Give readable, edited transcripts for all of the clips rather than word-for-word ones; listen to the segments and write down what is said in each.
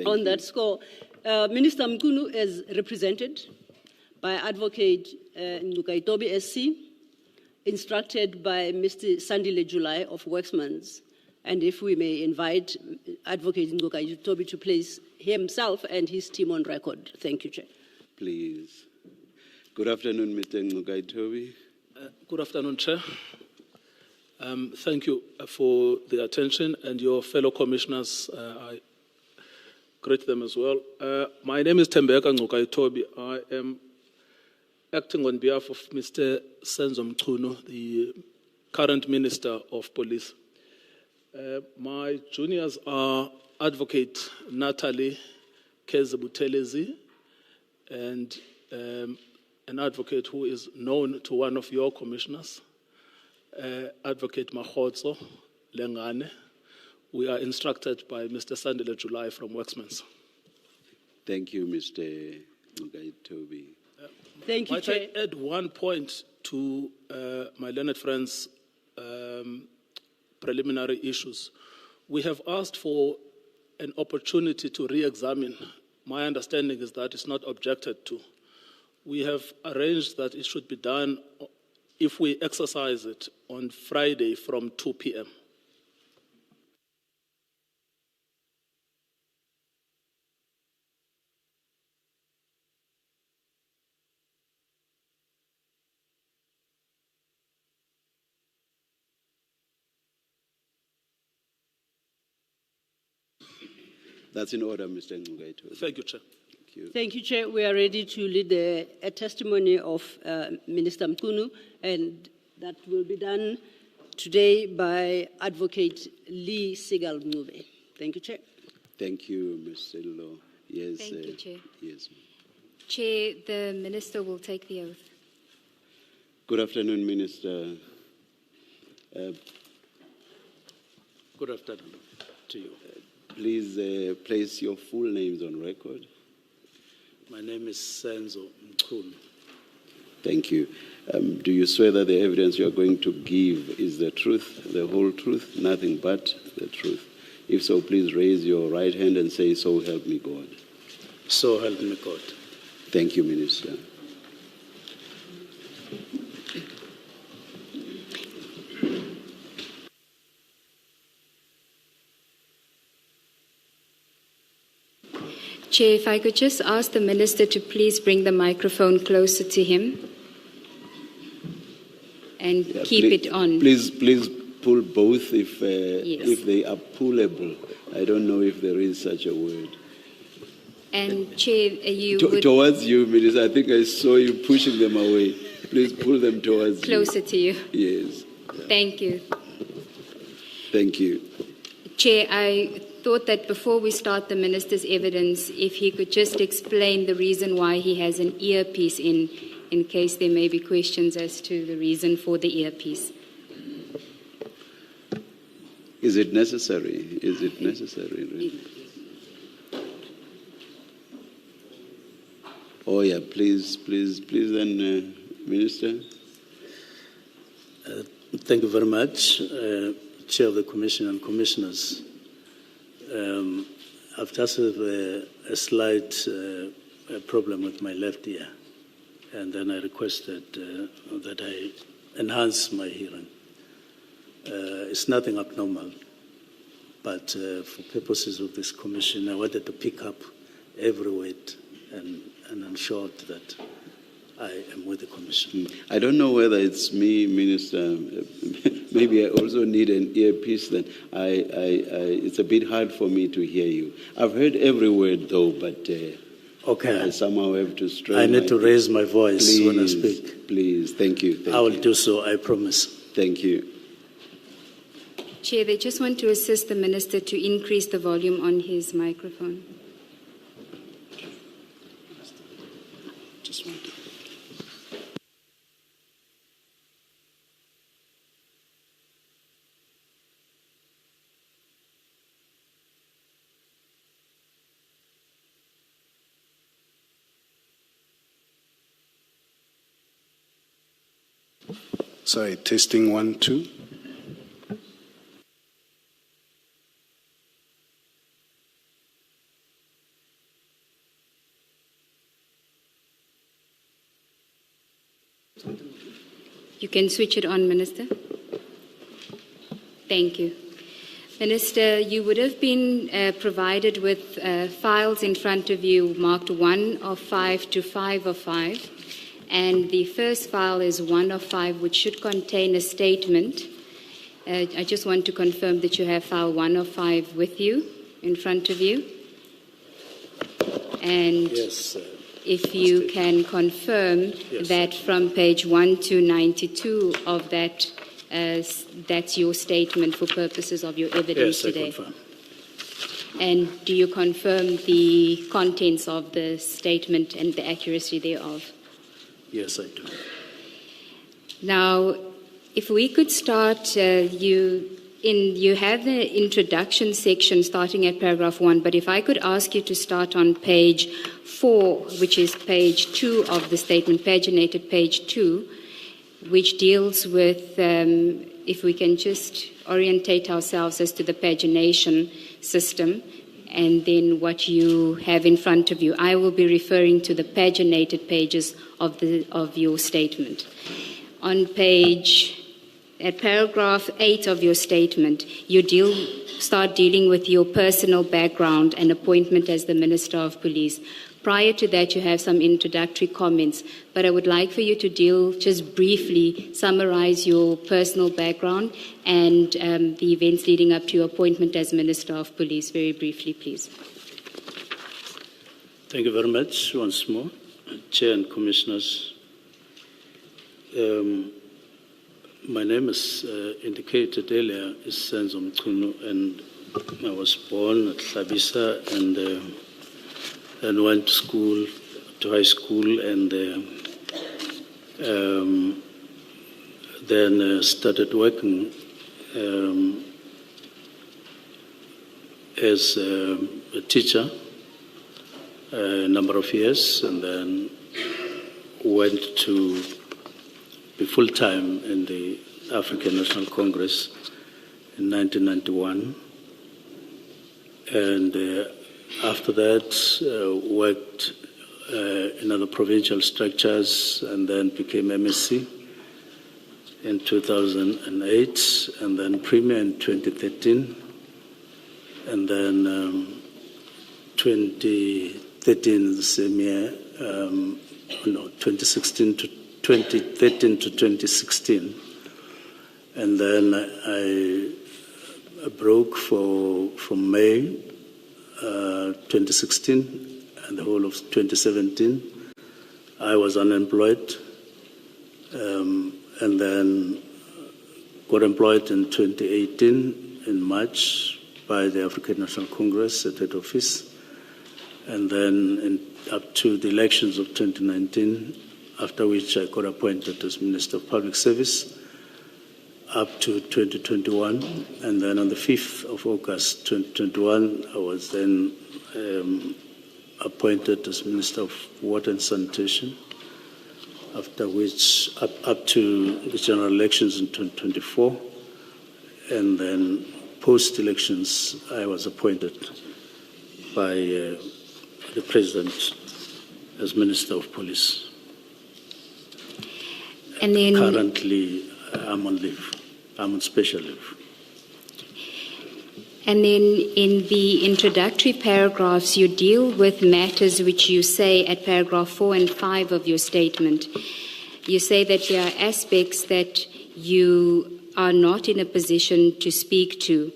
On that score, Minister Mchunu is represented by Advocate Ngukaitobi SC, instructed by Mr. Sandile July of Worksmans. And if we may invite Advocate Ngukaitobi to place himself and his team on record. Thank you, Chair. Please. Good afternoon, Mr. Ngukaitobi. Good afternoon, Chair. Thank you for the attention, and your fellow commissioners, I greet them as well. My name is Tembeka Ngukaitobi. I am acting on behalf of Mr. Senzo Mchunu, the current Minister of Police. My juniors are Advocate Natalie Kezebutelezi and an advocate who is known to one of your commissioners, Advocate Mahotso Lengane. We are instructed by Mr. Sandile July from Worksmans. Thank you, Mr. Ngukaitobi. Thank you, Might Chair. I add one point to my learned friend's preliminary issues? We have asked for an opportunity to re-examine. My understanding is that it's not objected to. We have arranged that it should be done, if we exercise it, on Friday from 2 p.m. That's in order, Mr. Ngukaitobi. Thank you, Chair. Thank you. Thank you, Chair. We are ready to lead a testimony of Minister Mchunu, and that will be done today by Advocate Lee Sigal Mube. Thank you, Chair. Thank you, Ms. Sello. Yes. Thank you, Chair. Yes. Chair, the Minister will take the oath. Good afternoon, Minister. Good afternoon to you. Please place your full names on record. My name is Senzo Mchunu. Thank you. Do you swear that the evidence you are going to give is the truth, the whole truth, nothing but the truth? If so, please raise your right hand and say, "So help me God." So help me God. Thank you, Minister. Chair, if I could just ask the Minister to please bring the microphone closer to him and keep please, it on. Please pull both if Yes. if they are pullable. I don't know if there is such a word. And Chair, you would Towards you, Minister. I think I saw you pushing them away. Please pull them towards closer to you. you. Yes. Thank you. Thank you. Chair, I thought that before we start the Minister's evidence, if he could just explain the reason why he has an earpiece in case there may be questions as to the reason for the earpiece. Is it necessary? Is it necessary, really? Oh, yeah, please then, Minister. Thank you very much, Chair of the Commission and Commissioners. I've just have a slight problem with my left ear, and then I requested that I enhance my hearing. It's nothing abnormal, but for purposes of this commission, I wanted to pick up every word and ensure that I am with the commission. I don't know whether it's me, Minister. Maybe I also need an earpiece then. It's a bit hard for me to hear you. I've heard every word though, but Okay. I somehow have to strain I need to raise my voice when I Please, speak. Please, thank you. I will do so, I promise. Thank you. Chair, they just want to assist the Minister to increase the volume on his microphone. Just want to. Sorry, testing 1, 2. Chair, You can switch it on, Minister. Thank you. Minister, you would have been provided with files in front of you marked 1 of 5 to 5 of 5. And the first file is 1 of 5, which should contain a statement. I just want to confirm that you have file 1 of 5 with you, in front of you. And Yes. if you can confirm Yes. that from page 1 to 92 of that, that's your statement for purposes of your evidence Yes, I today. confirm. And do you confirm the contents of the statement and the accuracy thereof? Yes, I do. Now, if we could start, you have the introduction section starting at paragraph 1, but if I could ask you to start on page 4, which is page 2 of the statement, paginated page 2, which deals with, if we can just orientate ourselves as to the pagination system, and then what you have in front of you. I will be referring to the paginated pages of your statement. On at paragraph 8 of your statement, you start dealing with your personal background and appointment as the Minister of Police. Prior to that, you have some introductory comments, but I would like for you to just briefly summarize your personal background and the events leading up to your appointment as Minister of Police, very briefly, please. Thank you very much once more, Chair and Commissioners. My name is indicated earlier is Senzo Mchunu, and I was born at Hlabisa and went to high school, and then started working as a teacher a number of years, and then went to be full-time in the African National Congress in 1991. And after that, worked in other provincial structures, and then became MSc in 2008, and then Premier in 2013, and then 2013, the same year, 2013 to 2016. And then I broke from May 2016 and the whole of 2017. I was unemployed, and then got employed in 2018 in March by the African National Congress at head office, and then up to the elections of 2019, after which I got appointed as Minister of Public Service up to 2021, and then on the 5th of August 2021, I was then appointed as Minister of Water and Sanitation, after which up to the general elections in 2024, and then post-elections I was appointed by the President as Minister of Police. And then currently I'm on leave. I'm on special leave. And then in the introductory paragraphs, you deal with matters which you say at paragraph 4 and 5 of your statement. You say that there are aspects that you are not in a position to speak to.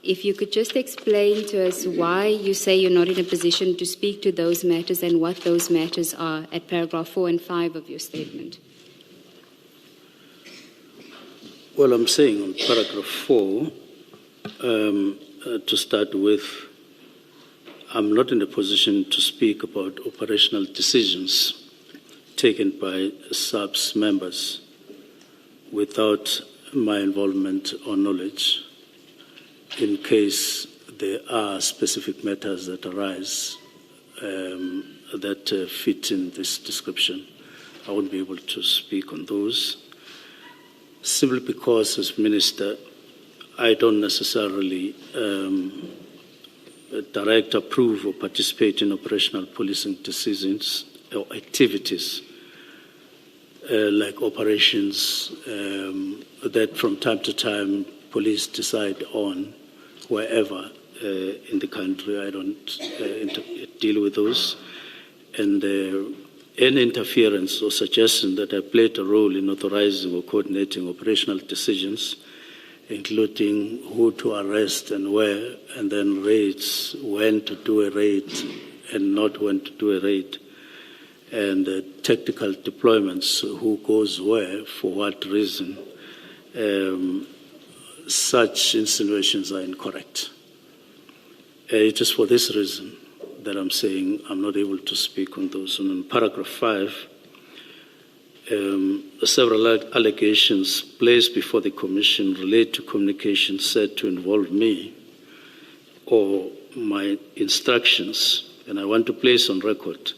If you could just explain to us why you say you're not in a position to speak to those matters and what those matters are at paragraph 4 and 5 of your statement. Well, I'm saying on paragraph 4, to start with, I'm not in a position to speak about operational decisions taken by SAPS members without my involvement or knowledge, in case there are specific matters that arise that fit in this description. I won't be able to speak on those, simply because as Minister, I don't necessarily direct, approve, or participate in operational policing decisions or activities like operations that from time to time police decide on wherever in the country. I don't deal with those. And any interference or suggestion that I played a role in authorizing or coordinating operational decisions, including who to arrest and where, and then raids, when to do a raid and not when to do a raid, and tactical deployments, who goes where, for what reason, such insinuations are incorrect. It is for this reason that I'm saying I'm not able to speak on those. And in paragraph 5, several allegations placed before the Commission relate to communications said to involve me or my instructions, and I want to place on record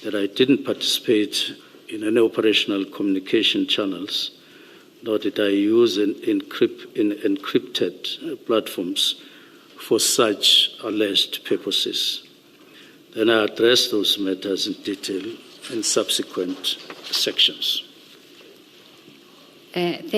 that I didn't participate in any operational communication channels, nor did I use encrypted platforms for such alleged purposes. Then I address those matters in detail in subsequent sections. Thank